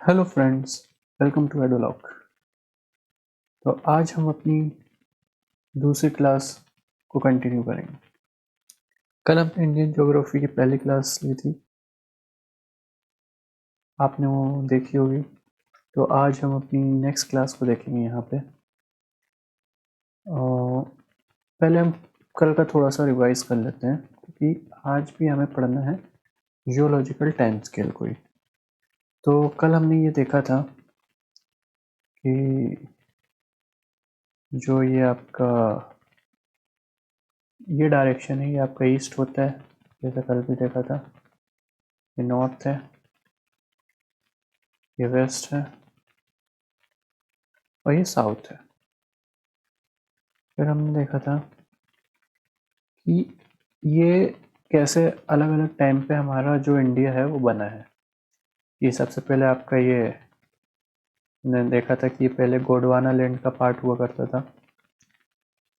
Hello friends, welcome to Edolog. तो आज हम अपनी दूसरी क्लास को कंटिन्यू करेंगे। कल हमने इंडियन ज्योग्राफी की पहली क्लास ली थी, आपने वो देखी होगी। तो आज हम अपनी नेक्स्ट क्लास को देखेंगे यहाँ पे। और पहले हम कल का थोड़ा सा रिवाइज कर लेते हैं, क्योंकि आज भी हमें पढ़ना है जियोलॉजिकल टाइम स्केल को ही। तो कल हमने ये देखा था कि जो ये आपका ये डायरेक्शन है, ये आपका ईस्ट होता है, जैसा कल भी देखा था। ये नॉर्थ है, ये वेस्ट है और ये साउथ है। फिर हमने देखा था कि ये कैसे अलग अलग टाइम पे हमारा जो इंडिया है वो बना है। ये सबसे पहले आपका ये हमने देखा था कि ये पहले गोंडवाना लैंड का पार्ट हुआ करता था।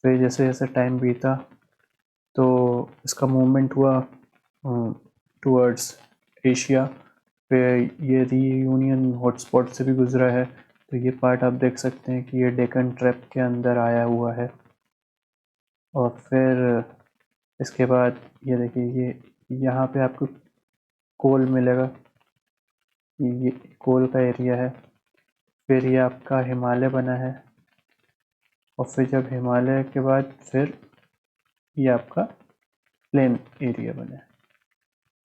फिर जैसे जैसे टाइम बीता तो इसका मूवमेंट हुआ टूवर्ड्स एशिया। फिर ये रीयूनियन हॉटस्पॉट से भी गुजरा है। तो ये पार्ट आप देख सकते हैं कि ये डेक्कन ट्रैप के अंदर आया हुआ है। और फिर इसके बाद ये देखिए, ये यहाँ पे आपको कोल मिलेगा, ये कोल का एरिया है। फिर ये आपका हिमालय बना है, और फिर जब हिमालय के बाद फिर ये आपका प्लेन एरिया बना है।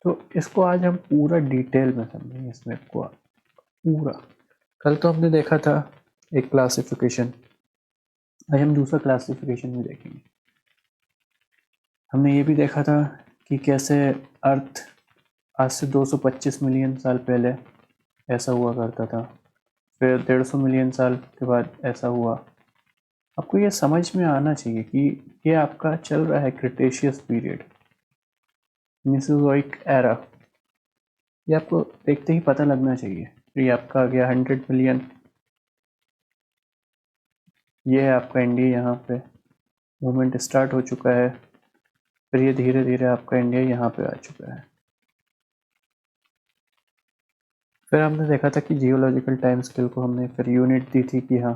तो इसको आज हम पूरा डिटेल में समझेंगे, इस मैप को पूरा। कल तो हमने देखा था एक क्लासिफिकेशन, आज हम दूसरा क्लासिफिकेशन भी देखेंगे। हमने ये भी देखा था कि कैसे अर्थ आज से 225 मिलियन साल पहले ऐसा हुआ करता था। फिर 150 मिलियन साल के बाद ऐसा हुआ। आपको ये समझ में आना चाहिए कि ये आपका चल रहा है क्रिटेशियस पीरियड, मेसोजोइक एरा। ये आपको देखते ही पता लगना चाहिए। फिर ये आपका आ गया 100 मिलियन, ये है आपका इंडिया, यहाँ पे मूवमेंट स्टार्ट हो चुका है। फिर ये धीरे धीरे आपका इंडिया यहाँ पे आ चुका है। फिर हमने देखा था कि जियोलॉजिकल टाइम स्केल को हमने फिर यूनिट दी थी कि हाँ,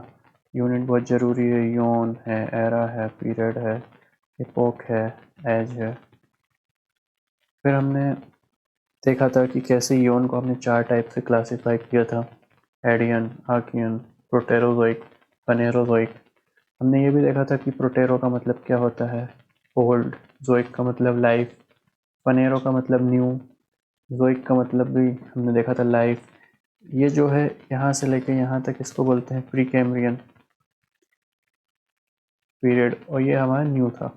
यूनिट बहुत ज़रूरी है। योन है, एरा है, पीरियड है, एपोक है, एज है। फिर हमने देखा था कि कैसे योन को हमने 4 टाइप से क्लासीफाई किया था: एडियन, आर्कियन, प्रोटेरोजोइक, फनेरोजोइक। हमने ये भी देखा था कि प्रोटेरो का मतलब क्या होता है, ओल्ड। जोइक का मतलब लाइफ, फनेरो का मतलब न्यू, जोइक का मतलब भी हमने देखा था लाइफ। ये जो है यहाँ से लेकर यहाँ तक, इसको बोलते हैं प्री कैम्ब्रियन पीरियड, और ये हमारा न्यू था।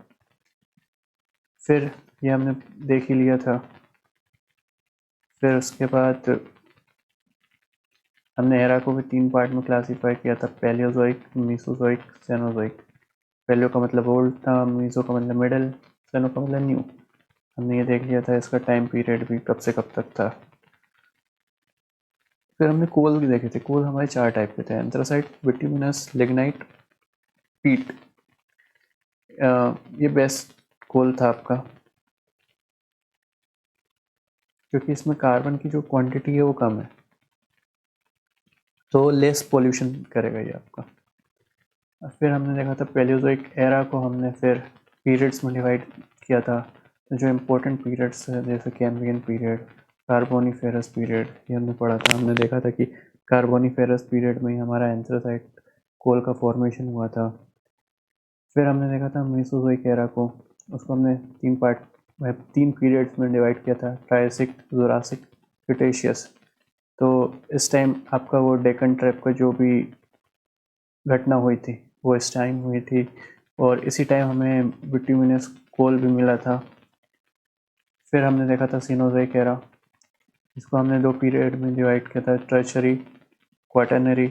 फिर ये हमने देख ही लिया था। फिर उसके बाद हमने एरा को भी 3 पार्ट में क्लासीफाई किया था: पैलियोजोइक, मीसोजोइक, सेनोजोइक। पैलियो का मतलब ओल्ड था, मीसो का मतलब मिडल, सेनो का मतलब न्यू। हमने ये देख लिया था इसका टाइम पीरियड भी कब से कब तक था। फिर हमने कोल भी देखे थे। कोल हमारे 4 टाइप के थे: एंथ्रासाइट, बिटुमिनस, लिग्नाइट, पीट। ये बेस्ट कोल था आपका, क्योंकि इसमें कार्बन की जो क्वांटिटी है वो कम है, तो लेस पोल्यूशन करेगा ये आपका। फिर हमने देखा था पैलियोजोइक एरा को हमने फिर पीरियड्स में डिवाइड किया था। तो जो इम्पोर्टेंट पीरियड्स है जैसे कैम्ब्रियन पीरियड, कार्बोनिफेरस पीरियड, ये हमने पढ़ा था। हमने देखा था कि कार्बोनिफेरस पीरियड में ही हमारा एंथ्रासाइट कोल का फॉर्मेशन हुआ था। फिर हमने देखा था मेसोजोइक एरा को, उसको हमने 3 पार्ट में 3 पीरियड्स में डिवाइड किया था: ट्रायसिक, जुरासिक, क्रिटेशियस। तो इस टाइम आपका वो डेक्कन ट्रैप का जो भी घटना हुई थी वो इस टाइम हुई थी, और इसी टाइम हमें बिट्यूमिनस कोल भी मिला था। फिर हमने देखा था सीनोजोइक एरा, इसको हमने 2 पीरियड में डिवाइड किया था: टर्शरी, क्वाटरनरी।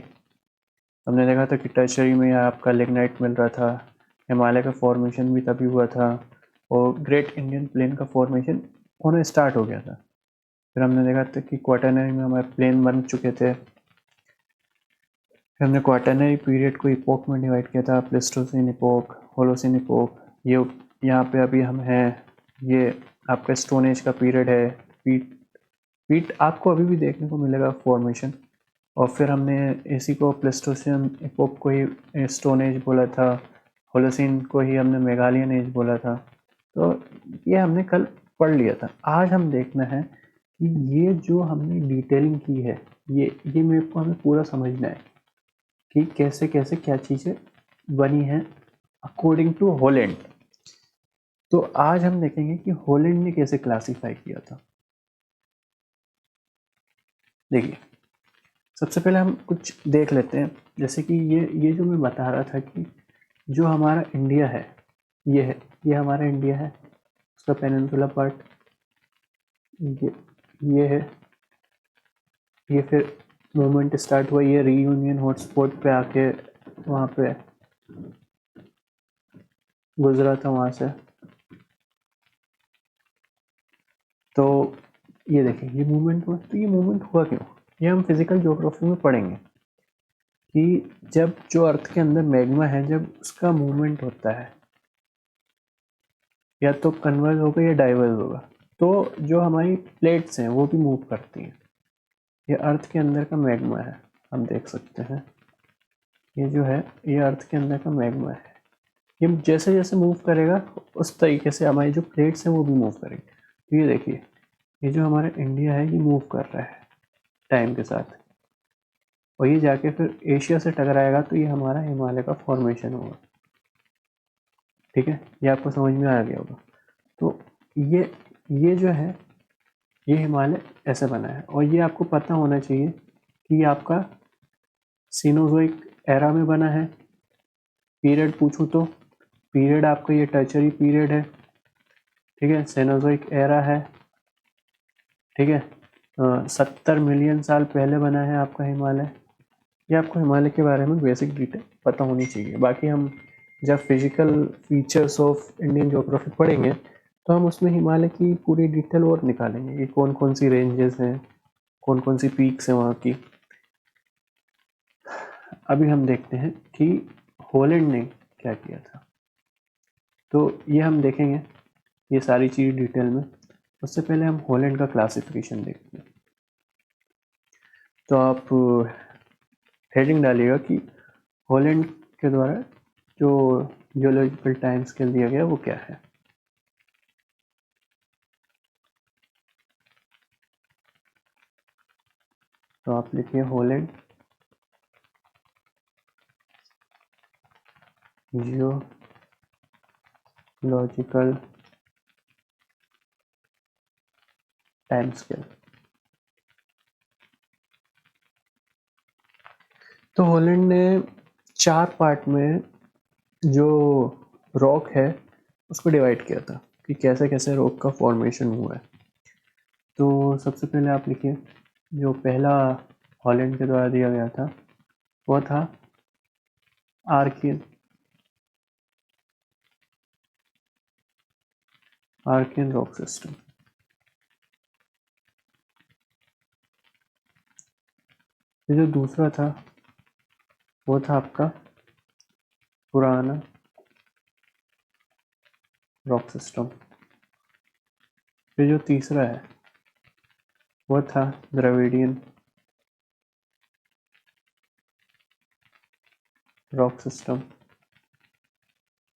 हमने देखा था कि टर्शरी में आपका लिग्नाइट मिल रहा था, हिमालय का फॉर्मेशन भी तभी हुआ था, और ग्रेट इंडियन प्लेन का फॉर्मेशन होना स्टार्ट हो गया था। फिर हमने देखा था कि क्वाटरनरी में हमारे प्लेन बन चुके थे। फिर हमने क्वाटरनरी पीरियड को इपोक में डिवाइड किया था: प्लेस्टोसीन इपोक, होलोसीन इपोक। ये यहाँ पे अभी हम हैं, ये आपका स्टोन एज का पीरियड है। पीट पीट आपको अभी भी देखने को मिलेगा फॉर्मेशन, और फिर हमने इसी को प्लेस्टोसियन इपोक को ही स्टोन एज बोला था, होलोसिन को ही हमने मेगालियन एज बोला था। तो ये हमने कल पढ़ लिया था। आज हम देखना है कि ये जो हमने डिटेलिंग की है, ये मेरे को हमें पूरा समझना है कि कैसे कैसे क्या चीज़ें बनी हैं अकॉर्डिंग टू हॉलैंड। तो आज हम देखेंगे कि हॉलैंड ने कैसे क्लासिफाई किया था। देखिए, सबसे पहले हम कुछ देख लेते हैं, जैसे कि ये जो मैं बता रहा था कि जो हमारा इंडिया है, ये हमारा इंडिया है, उसका पेनिनसुला पार्ट ये है। ये फिर मूवमेंट स्टार्ट हुआ, ये रीयूनियन हॉटस्पॉट पे आके वहाँ पे गुजरा था वहाँ से। तो ये देखिए, ये मूवमेंट हुआ। तो ये मूवमेंट हुआ क्यों, ये हम फिजिकल ज्योग्राफी में पढ़ेंगे कि जब जो अर्थ के अंदर मैग्मा है, जब उसका मूवमेंट होता है, या तो कन्वर्ज होगा या डाइवर्ज होगा, तो जो हमारी प्लेट्स हैं वो भी मूव करती हैं। ये अर्थ के अंदर का मैग्मा है, हम देख सकते हैं। ये जो है, ये अर्थ के अंदर का मैग्मा है। ये जैसे जैसे मूव करेगा उस तरीके से हमारी जो प्लेट्स हैं वो भी मूव करेंगी। तो ये देखिए, ये जो हमारा इंडिया है ये मूव कर रहा है टाइम के साथ, और ये जाके फिर एशिया से टकराएगा, तो ये हमारा हिमालय का फॉर्मेशन होगा। ठीक है, ये आपको समझ में आ गया होगा। तो ये जो है, ये हिमालय ऐसे बना है, और ये आपको पता होना चाहिए कि ये आपका सीनोजोइक एरा में बना है। पीरियड पूछूं तो पीरियड आपका ये टर्शरी पीरियड है। ठीक है, सेनोजोइक एरा है। ठीक है, 70 मिलियन साल पहले बना है आपका हिमालय। ये आपको हिमालय के बारे में बेसिक डिटेल पता होनी चाहिए। बाकी हम जब physical features of Indian geography पढ़ेंगे तो हम उसमें हिमालय की पूरी डिटेल और निकालेंगे कि कौन कौन सी रेंजेस हैं, कौन कौन सी पीक्स हैं वहाँ की। अभी हम देखते हैं कि हॉलैंड ने क्या किया था। तो ये हम देखेंगे ये सारी चीज़ डिटेल में। उससे पहले हम हॉलैंड का क्लासिफिकेशन देखते हैं। तो आप हेडिंग डालिएगा कि हॉलैंड के द्वारा जो जियोलॉजिकल टाइम स्केल दिया गया वो क्या है। तो आप लिखिए हॉलैंड जियोलॉजिकल टाइम स्केल। तो हॉलैंड ने 4 पार्ट में जो रॉक है उसको डिवाइड किया था कि कैसे कैसे रॉक का फॉर्मेशन हुआ है। तो सबसे पहले आप लिखिए, जो पहला हॉलैंड के द्वारा दिया गया था वो था आर्कियन रॉक सिस्टम। ये जो दूसरा था वो था आपका पुराना रॉक सिस्टम। फिर जो तीसरा है वो था द्रविडियन रॉक सिस्टम।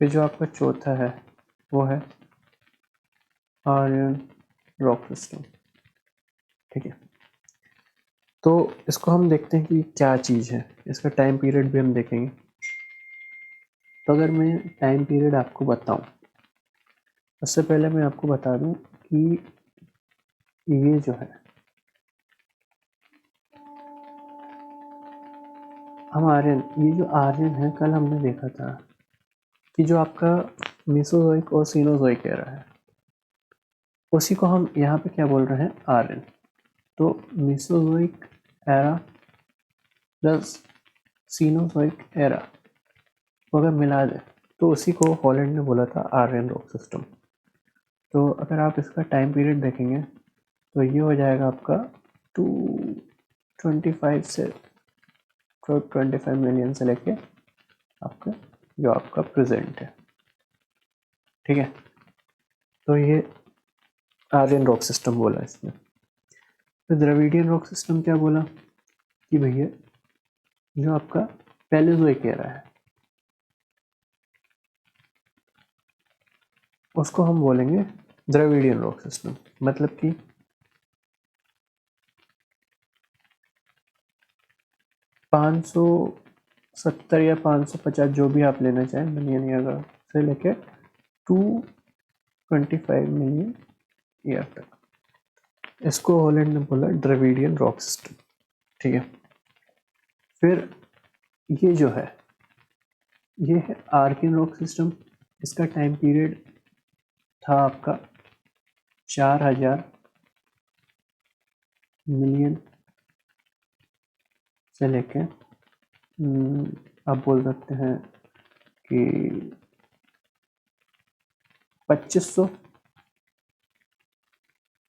फिर जो आपका चौथा है वो है आर्यन रॉक सिस्टम। ठीक है, तो इसको हम देखते हैं कि क्या चीज़ है। इसका टाइम पीरियड भी हम देखेंगे। तो अगर मैं टाइम पीरियड आपको बताऊं, उससे पहले मैं आपको बता दूं कि ये जो है, हम आर्यन, ये जो आर्यन है कल हमने देखा था कि जो आपका मेसोजोइक और सीनोजोइक एरा है उसी को हम यहाँ पे क्या बोल रहे हैं, आर्यन। तो Mesozoic era plus Cenozoic era को अगर मिला दे तो उसी को हॉलैंड ने बोला था आर्यन रॉक सिस्टम। तो अगर आप इसका टाइम पीरियड देखेंगे तो ये हो जाएगा आपका 225 से 25 मिलियन से लेके आपका जो आपका प्रेजेंट है। ठीक है, तो ये आर्यन रॉक सिस्टम बोला इसमें। तो द्रविडियन रॉक सिस्टम क्या बोला, कि भैया जो आपका पैलेओज़ोइक एरा है उसको हम बोलेंगे द्रविडियन रॉक सिस्टम। मतलब कि 570 या 550 जो भी आप लेना चाहें मिलियन ईयर से लेके 225 मिलियन ईयर तक, इसको हॉलैंड ने बोला द्रविडियन रॉक सिस्टम। ठीक है, फिर ये जो है ये है आर्कियन रॉक सिस्टम। इसका टाइम पीरियड था आपका 4000 मिलियन से लेके आप बोल सकते हैं कि 2500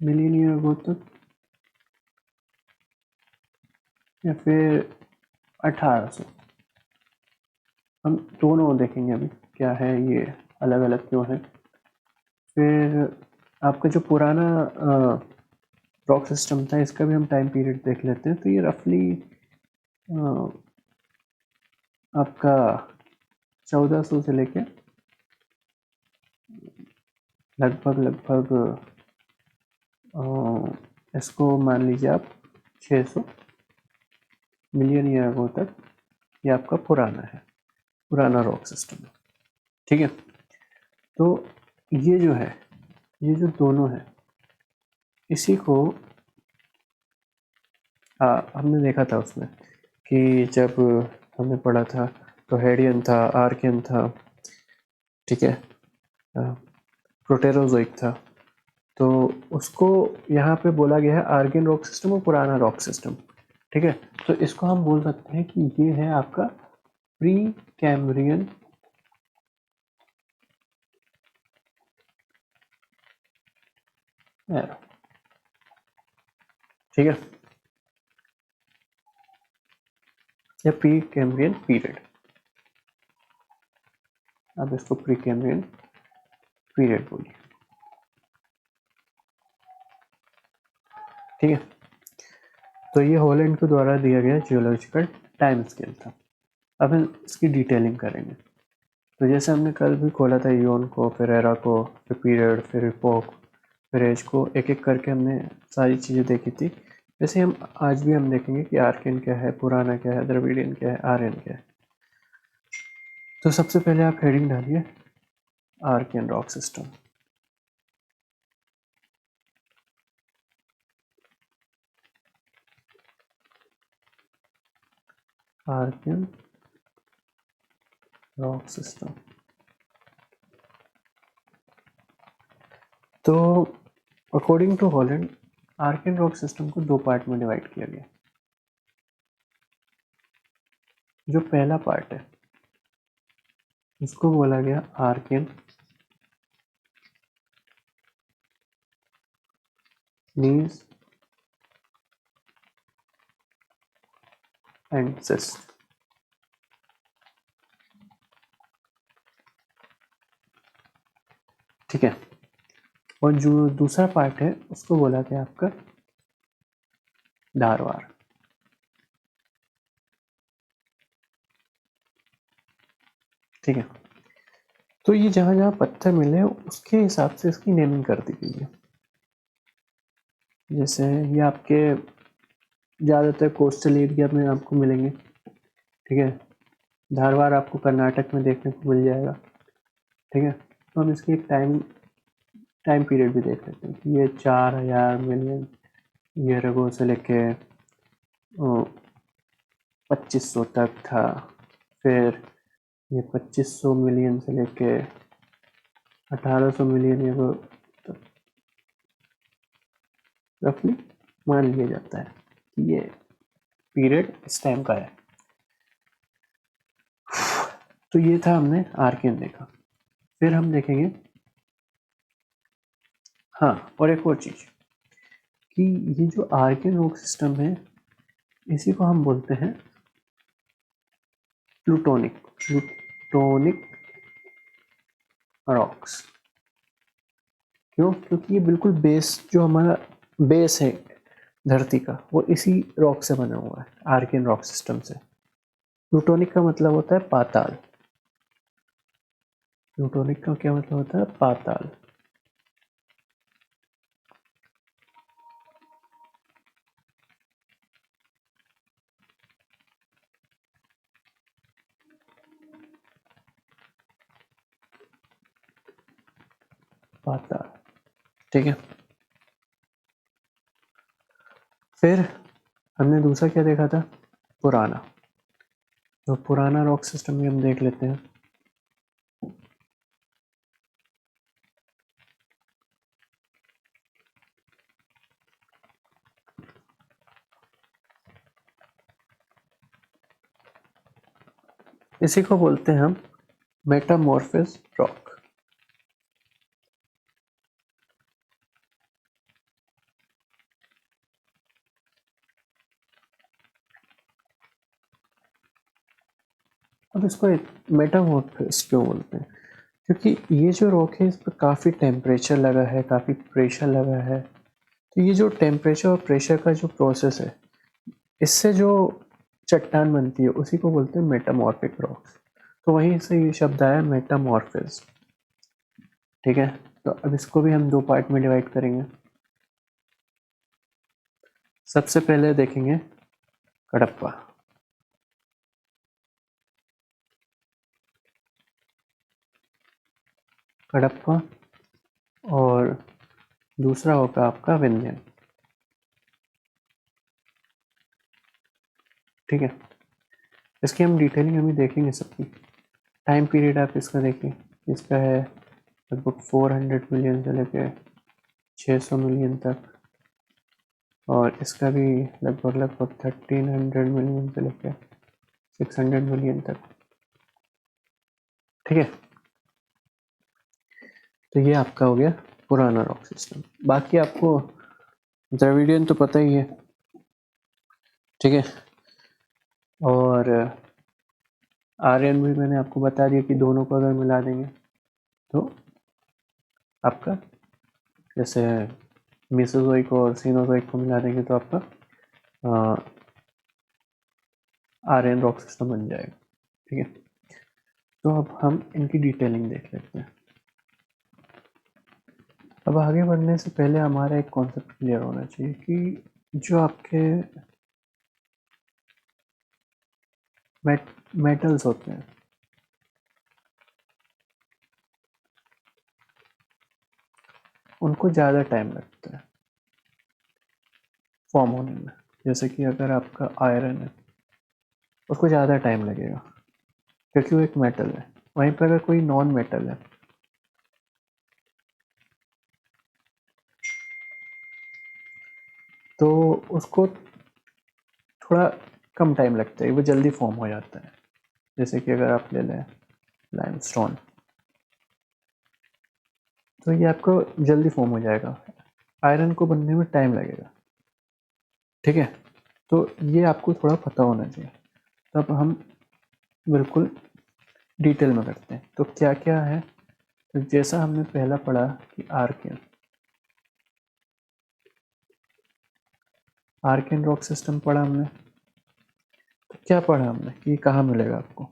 मिलियन ईयर अगो तक, या फिर 1800। हम दोनों देखेंगे अभी क्या है, ये अलग अलग क्यों है। फिर आपका जो पुराना रॉक सिस्टम था इसका भी हम टाइम पीरियड देख लेते हैं। तो ये रफली आपका 1400 से लेके लगभग इसको मान लीजिए आप 600 मिलियन ईयर अगो तक ये आपका पुराना रॉक सिस्टम है। ठीक है, तो ये जो है, ये जो दोनों है, इसी को हमने देखा था उसमें कि जब हमने पढ़ा था तो हेडियन था, आर्कियन था, ठीक है, प्रोटेरोजोइक था। तो उसको यहाँ पे बोला गया है आर्कियन रॉक सिस्टम और पुराना रॉक सिस्टम। ठीक है, तो इसको हम बोल सकते हैं कि ये है आपका प्री कैम्ब्रियन एरा। ठीक है, या प्री कैम्ब्रियन पीरियड, अब इसको प्री कैम्ब्रियन पीरियड बोलिए। ठीक है, तो ये हॉलैंड के द्वारा दिया गया जियोलॉजिकल टाइम स्केल था। अब हम इसकी डिटेलिंग करेंगे। तो जैसे हमने कल भी खोला था ईओन को, फिर एरा को, फिर पीरियड, फिर इपोक, फिर एज को, एक एक करके हमने सारी चीज़ें देखी थी। वैसे हम आज भी हम देखेंगे कि आर्कियन क्या है, पुराना क्या है, द्रविडियन क्या है, आर्यन क्या है। तो सबसे पहले आप हेडिंग डालिए Archean rock system. Archean rock system. तो according to Holland Archean rock system को दो पार्ट में डिवाइड किया गया। जो पहला पार्ट है उसको बोला गया आर्कियन नीज एंड सिस्ट। ठीक है, और जो दूसरा पार्ट है उसको बोला गया आपका धारवार। ठीक है, तो ये जहां जहां पत्थर मिले उसके हिसाब से इसकी नेमिंग कर दी गई है। जैसे ये आपके ज़्यादातर कोस्टल एरिया में आपको मिलेंगे। ठीक है, धारवार आपको कर्नाटक में देखने को मिल जाएगा। ठीक है, तो हम इसकी एक टाइम पीरियड भी देख लेते हैं कि ये 4000 मिलियन ईयर अगो से लेके 2500 तक था। फिर ये 2500 मिलियन से लेके 1800 मिलियन ईयर तक रफली मान लिया जाता है कि ये पीरियड इस टाइम का है। तो ये था, हमने आर्कियन देखा। फिर हम देखेंगे, हाँ, और एक और चीज कि ये जो आर्कियन रॉक सिस्टम है इसी को हम बोलते हैं प्लूटोनिक रॉक्स। क्यों? क्योंकि ये बिल्कुल बेस, जो हमारा बेस है धरती का, वो इसी रॉक से बना हुआ है, आर्कियन रॉक सिस्टम से। प्लूटोनिक का मतलब होता है पाताल। प्लूटोनिक का क्या मतलब होता है? पाताल। पाताल, ठीक है। फिर हमने दूसरा क्या देखा था? पुराना। तो पुराना रॉक सिस्टम भी हम देख लेते हैं। इसी को बोलते हैं हम मेटामॉर्फिस रॉक। अब इसको मेटामॉर्फिस क्यों बोलते हैं? क्योंकि ये जो रॉक है इस पर काफ़ी टेम्परेचर लगा है, काफ़ी प्रेशर लगा है। तो ये जो टेम्परेचर और प्रेशर का जो प्रोसेस है, इससे जो चट्टान बनती है उसी को बोलते हैं मेटामॉर्फिक रॉक्स। तो वहीं से ये शब्द आया मेटामॉर्फिस, ठीक है। तो अब इसको भी हम दो पार्ट में डिवाइड करेंगे। सबसे पहले देखेंगे कडप्पा। कडप्पा और दूसरा होगा आपका विंध्यन, ठीक है। इसकी हम डिटेलिंग अभी देखेंगे सबकी। टाइम पीरियड आप इसका देखिए, इसका है लगभग 400 मिलियन से लेके 600 मिलियन तक, और इसका भी लगभग 1300 मिलियन से लेके 600 मिलियन तक, ठीक है। तो ये आपका हो गया पुराना रॉक सिस्टम। बाकी आपको द्रविडियन तो पता ही है, ठीक है। और आर्यन भी मैंने आपको बता दिया कि दोनों को अगर मिला देंगे तो आपका, जैसे मेसोजोइक और सीनोजोइक को मिला देंगे तो आपका आर्यन रॉक सिस्टम बन जाएगा, ठीक है। तो अब हम इनकी डिटेलिंग देख लेते हैं। अब आगे बढ़ने से पहले हमारा एक कॉन्सेप्ट क्लियर होना चाहिए कि जो आपके मेटल्स होते हैं, उनको ज़्यादा टाइम लगता है फॉर्म होने में। जैसे कि अगर आपका आयरन है, उसको ज़्यादा टाइम लगेगा क्योंकि वो एक मेटल है। वहीं पर अगर कोई नॉन मेटल है तो उसको थोड़ा कम टाइम लगता है, वो जल्दी फॉर्म हो जाता है। जैसे कि अगर आप ले लें लाइमस्टोन, तो ये आपको जल्दी फॉर्म हो जाएगा, आयरन को बनने में टाइम लगेगा, ठीक है। तो ये आपको थोड़ा पता होना चाहिए। तब हम बिल्कुल डिटेल में करते हैं। तो क्या क्या है? तो जैसा हमने पहला पढ़ा कि आर्कियन, आर्कियन रॉक सिस्टम पढ़ा हमने। तो क्या पढ़ा हमने कि कहाँ मिलेगा आपको?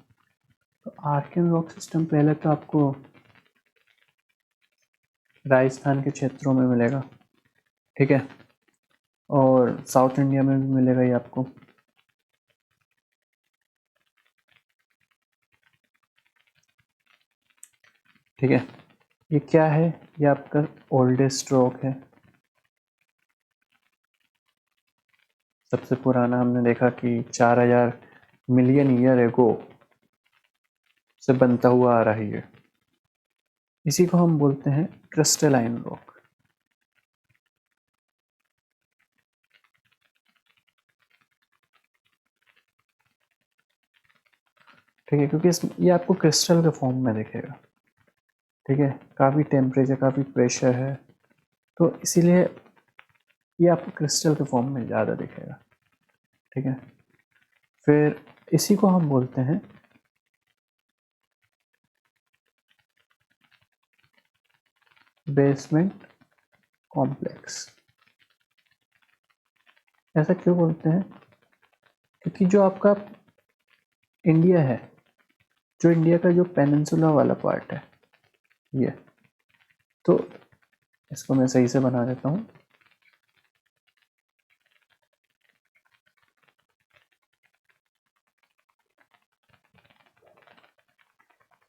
तो आर्कियन रॉक सिस्टम पहले तो आपको राजस्थान के क्षेत्रों में मिलेगा, ठीक है, और साउथ इंडिया में भी मिलेगा ये आपको। ठीक है, ये क्या है? ये आपका ओल्डेस्ट रॉक है, सबसे पुराना। हमने देखा कि 4000 मिलियन ईयर एगो से बनता हुआ आ रहा है ये। इसी को हम बोलते हैं क्रिस्टलाइन रॉक, ठीक है, क्योंकि ये आपको क्रिस्टल के फॉर्म में दिखेगा, ठीक है। काफ़ी टेम्परेचर, काफ़ी प्रेशर है, तो इसीलिए ये आपको क्रिस्टल के फॉर्म में ज़्यादा दिखेगा, ठीक है। फिर इसी को हम बोलते हैं बेसमेंट कॉम्प्लेक्स। ऐसा क्यों बोलते हैं? क्योंकि जो आपका इंडिया है, जो इंडिया का जो पेनिनसुला वाला पार्ट है ये, तो इसको मैं सही से बना देता हूँ।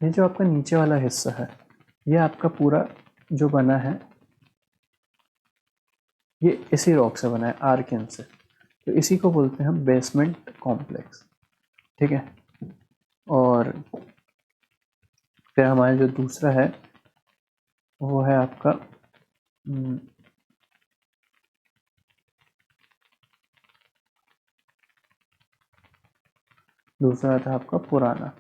ये जो आपका नीचे वाला हिस्सा है, ये आपका पूरा जो बना है, ये इसी रॉक से बना है, आर्कियन से। तो इसी को बोलते हैं हम बेसमेंट कॉम्प्लेक्स, ठीक है। और फिर हमारा जो दूसरा है वो है आपका दूसरा था आपका पुराना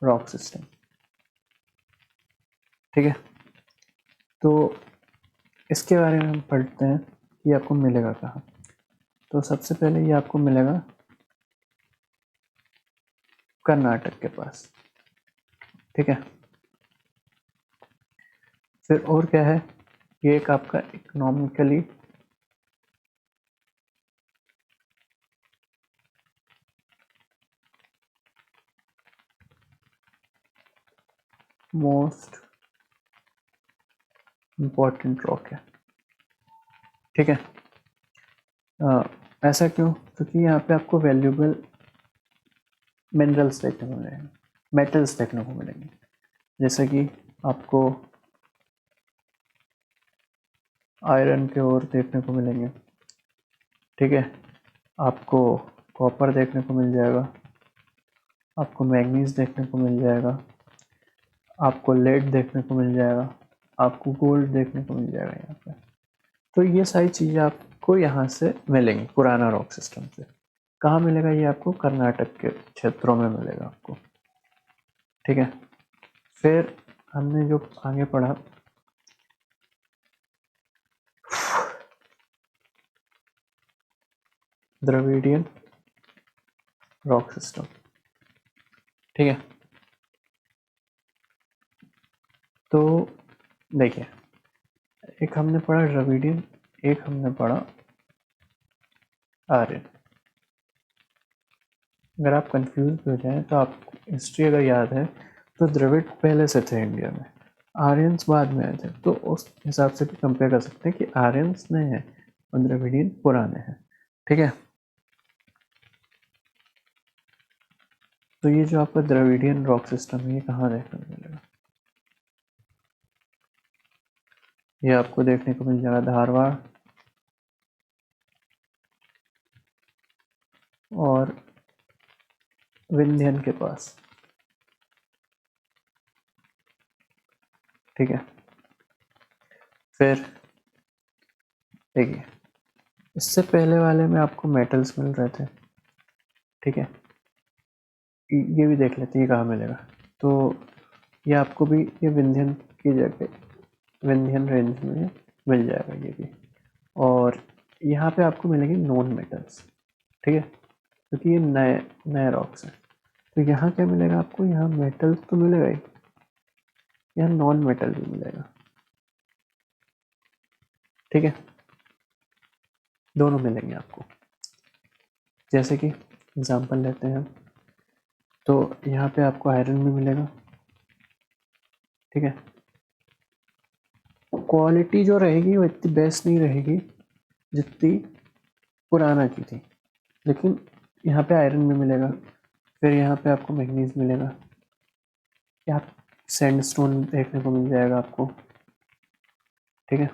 रॉक सिस्टम, ठीक है। तो इसके बारे में हम पढ़ते हैं कि आपको मिलेगा कहाँ। तो सबसे पहले ये आपको मिलेगा कर्नाटक के पास, ठीक है। फिर और क्या है, ये एक आपका इकोनॉमिकली मोस्ट इम्पॉर्टेंट रॉक है, ठीक है। ऐसा क्यों? क्योंकि यहाँ पे आपको वैल्यूएबल मिनरल्स देखने को मिलेंगे, मेटल्स देखने को मिलेंगे, जैसे कि आपको आयरन के ओर देखने को मिलेंगे, ठीक है। आपको कॉपर देखने को मिल जाएगा, आपको मैग्नीज देखने को मिल जाएगा, आपको लेड देखने को मिल जाएगा, आपको गोल्ड देखने को मिल जाएगा यहाँ पे। तो ये सारी चीज़ें आपको यहाँ से मिलेंगी पुराना रॉक सिस्टम से। कहाँ मिलेगा ये आपको? कर्नाटक के क्षेत्रों में मिलेगा आपको, ठीक है। फिर हमने जो आगे पढ़ा, द्रविडियन रॉक सिस्टम, ठीक है। तो देखिए, एक हमने पढ़ा द्रविडियन, एक हमने पढ़ा आर्यन। अगर आप कंफ्यूज हो जाएं तो आप हिस्ट्री अगर याद है तो द्रविड़ पहले से थे इंडिया में, आर्यंस बाद में आए थे। तो उस हिसाब से भी कंपेयर कर सकते हैं कि आर्यंस नए हैं और द्रविडियन पुराने हैं, ठीक है। तो ये जो आपका द्रविडियन रॉक सिस्टम है, ये कहाँ देखने को मिलेगा? ये आपको देखने को मिल जाएगा धारवाड़ और विंध्यन के पास, ठीक है। फिर देखिए, इससे पहले वाले में आपको मेटल्स मिल रहे थे, ठीक है। ये भी देख लेते हैं कहाँ मिलेगा। तो ये आपको भी ये विंध्यन की जगह विंध्यन रेंज में मिल जाएगा ये भी। और यहाँ पे आपको मिलेंगे नॉन मेटल्स, ठीक है, क्योंकि ये नए नए रॉक्स हैं। तो यहाँ क्या मिलेगा आपको? यहाँ मेटल तो मिलेगा ही, यहाँ नॉन मेटल भी मिलेगा, ठीक है। दोनों मिलेंगे आपको। जैसे कि एग्जांपल लेते हैं, तो यहाँ पे आपको आयरन भी मिलेगा, ठीक है। क्वालिटी जो रहेगी वो इतनी बेस्ट नहीं रहेगी जितनी पुराना की थी, लेकिन यहाँ पे आयरन भी मिलेगा। फिर यहाँ पे आपको मैग्नीज मिलेगा, यहाँ सैंडस्टोन देखने को मिल जाएगा आपको, ठीक है।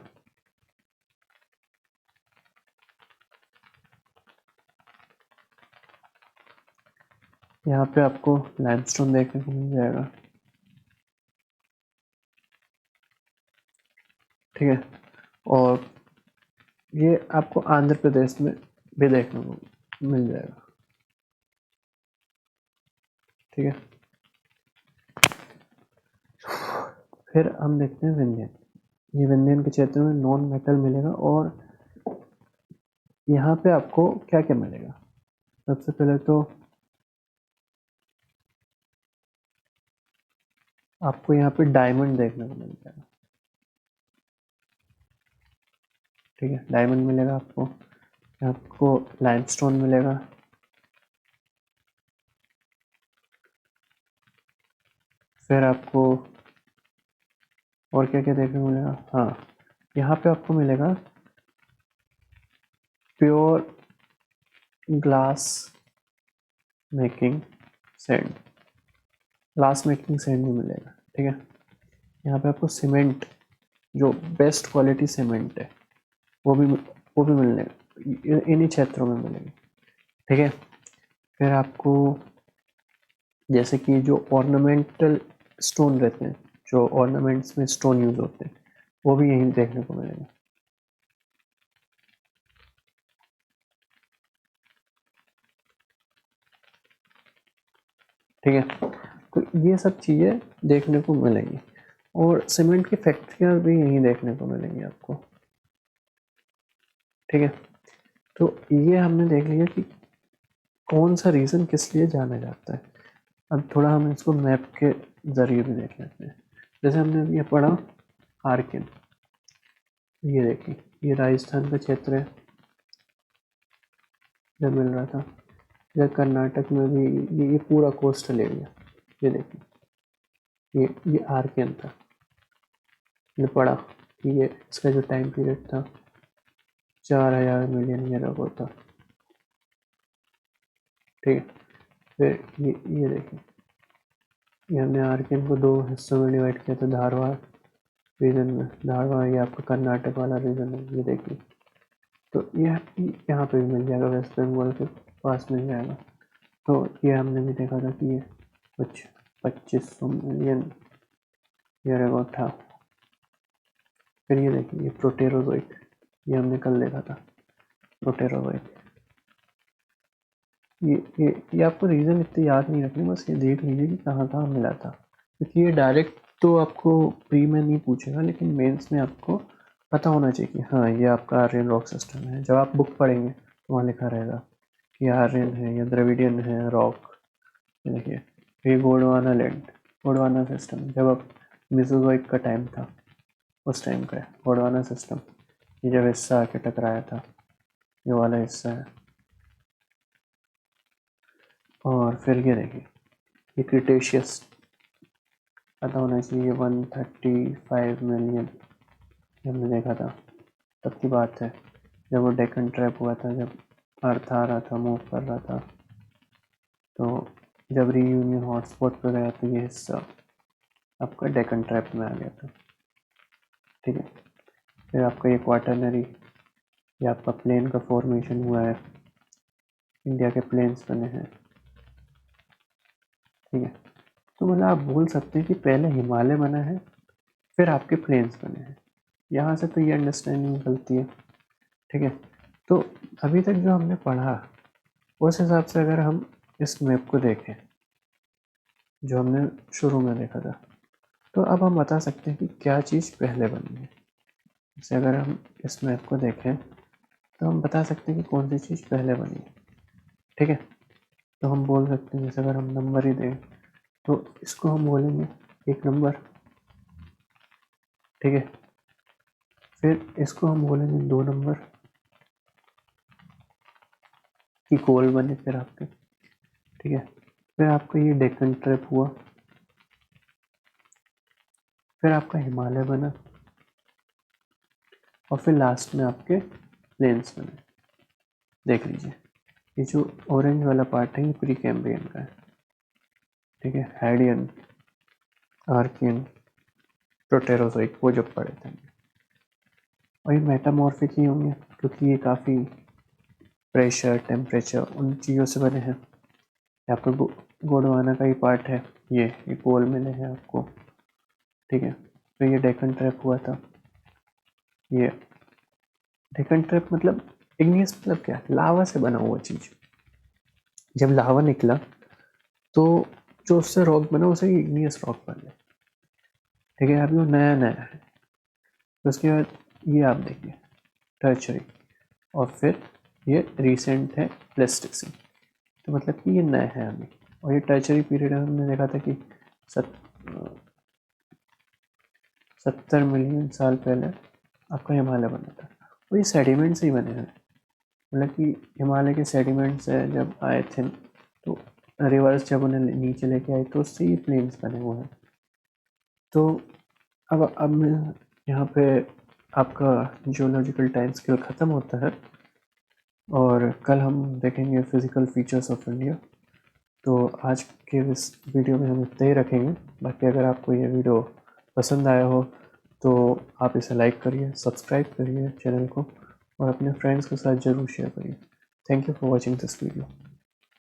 यहाँ पे आपको लाइमस्टोन देखने को मिल जाएगा, ठीक है। और ये आपको आंध्र प्रदेश में भी देखने को मिल जाएगा, ठीक है। फिर हम देखते हैं विंध्यन। ये विंध्यन के क्षेत्र में नॉन मेटल मिलेगा। और यहाँ पे आपको क्या क्या मिलेगा? सबसे पहले तो आपको यहाँ पे डायमंड देखने को मिल जाएगा, ठीक है, डायमंड मिलेगा आपको लाइमस्टोन मिलेगा, फिर आपको और क्या क्या देखने को मिलेगा। हाँ, यहाँ पे आपको मिलेगा pure glass making sand, glass making sand भी मिलेगा। ठीक है, यहाँ पे आपको सीमेंट, जो बेस्ट क्वालिटी सीमेंट है वो भी मिलने इन्हीं क्षेत्रों में मिलेगी। ठीक है, फिर आपको जैसे कि जो ऑर्नामेंटल स्टोन रहते हैं, जो ऑर्नामेंट्स में स्टोन यूज होते हैं, वो भी यहीं देखने को मिलेगा। ठीक है, तो ये सब चीज़ें देखने को मिलेंगी और सीमेंट की फैक्ट्रियाँ भी यहीं देखने को मिलेंगी आपको। ठीक है, तो ये हमने देख लिया कि कौन सा रीजन किस लिए जाना जाता है। अब थोड़ा हम इसको मैप के जरिए भी देख लेते हैं। जैसे हमने ये पढ़ा आर्किन, ये देखिए ये राजस्थान का क्षेत्र है जब मिल रहा था, इधर कर्नाटक में भी ये पूरा कोस्टल एरिया, ये देखिए ये आर्किन था। ने पढ़ा कि ये इसका जो टाइम पीरियड था 4000 मिलियन ईयर अगो था। ठीक है, फिर ये देखिए ये हमने आर्किन को 2 हिस्सों में डिवाइड किया था, धारवाड़ रीजन में, धारवाड़ ये आपका कर्नाटक वाला रीजन है, ये देखिए। तो ये यहाँ पे भी मिल जाएगा, वेस्ट बंगाल के पास मिल जाएगा। तो ये हमने भी देखा था कि ये कुछ 2500 मिलियन ईयर अगो था। फिर ये देखिए ये प्रोटेरोजोइक, ये हमने कल देखा था प्रोटेरोजोइक। ये आपको रीज़न इतने याद नहीं रखने, बस ये देख लीजिए कि कहाँ कहाँ मिला था, क्योंकि ये डायरेक्ट तो आपको प्री में नहीं पूछेगा, लेकिन मेंस में आपको पता होना चाहिए कि हाँ ये आपका आर्यन रॉक सिस्टम है। जब आप बुक पढ़ेंगे तो वहाँ लिखा रहेगा कि आर्यन है या द्रविडियन है रॉक। देखिए ये गोंडवाना लैंड, गोंडवाना सिस्टम, जब अब मेसोजोइक का टाइम था उस टाइम का गोंडवाना सिस्टम, ये जब हिस्सा आके टकराया था, ये वाला हिस्सा है। और फिर ये देखिए ये क्रिटेशियस, पता होना चाहिए 135 मिलियन, हमने देखा था तब की बात है जब वो डेक्कन ट्रैप हुआ था, जब अर्थ आ रहा था, मूव कर रहा था। तो जब रीयूनियन हॉटस्पॉट पर गया तो ये हिस्सा आपका डेक्कन ट्रैप में आ गया था। ठीक है, फिर आपका ये क्वाटरनरी, ये आपका प्लेन का फॉर्मेशन हुआ है, इंडिया के प्लेन्स बने हैं। ठीक है, तो मतलब आप बोल सकते हैं कि पहले हिमालय बना है फिर आपके प्लेन्स बने हैं, यहाँ से तो ये अंडरस्टैंडिंग निकलती है। ठीक है, तो अभी तक जो हमने पढ़ा उस हिसाब से अगर हम इस मैप को देखें जो हमने शुरू में देखा था, तो अब हम बता सकते हैं कि क्या चीज़ पहले बनी है। जैसे अगर हम इस मैप को देखें तो हम बता सकते हैं कि कौन सी चीज़ पहले बनी है। ठीक है, तो हम बोल सकते हैं, जैसे अगर हम नंबर ही दें तो इसको हम बोलेंगे 1 नंबर। ठीक है, फिर इसको हम बोलेंगे 2 नंबर की कोल बने फिर आपके। ठीक है, फिर आपका ये डेक्कन ट्रिप हुआ, फिर आपका हिमालय बना, और फिर लास्ट में आपके प्लेन्स बने। देख लीजिए ये जो ऑरेंज वाला पार्ट है ये प्री कैम्ब्रियन का है। ठीक है, हैडियन, आर्कियन, प्रोटेरोजोइक वो जो पड़े थे, और ये मेटामॉर्फिक ही होंगे क्योंकि ये काफ़ी प्रेशर टेम्परेचर उन चीज़ों से बने हैं। आपका गोंडवाना का ही पार्ट है, ये पोल मिले हैं आपको। ठीक है, तो ये डेक्कन ट्रैप हुआ था। ये डेक्कन ट्रैप मतलब इग्नियस मतलब क्या, लावा से बना हुआ चीज़। जब लावा निकला तो जो उससे रॉक बना उसे इग्नियस रॉक बन गया। ठीक है, अभी वो नया नया है। तो उसके बाद ये आप देखिए टर्चरी, और फिर ये रिसेंट है प्लेस्टिसिन। तो मतलब कि ये नया है अभी, और ये टर्चरी पीरियड में हमने देखा था कि 70 मिलियन साल पहले आपका हिमालय बना था। तो ये सेडिमेंट से ही बने हैं, मतलब कि हिमालय के सेडिमेंट से जब आए थे तो रिवर्स जब उन्हें नीचे लेके आए तो उससे ये प्लेन्स बने हुए हैं। तो अब मैं यहाँ पे आपका जियोलॉजिकल टाइम स्केल ख़त्म होता है और कल हम देखेंगे फिज़िकल फीचर्स ऑफ इंडिया। तो आज के इस वीडियो में हम इतना ही रखेंगे। बाकी अगर आपको ये वीडियो पसंद आया हो तो आप इसे लाइक करिए, सब्सक्राइब करिए चैनल को और अपने फ्रेंड्स के साथ ज़रूर शेयर करिए। Thank you for watching this video.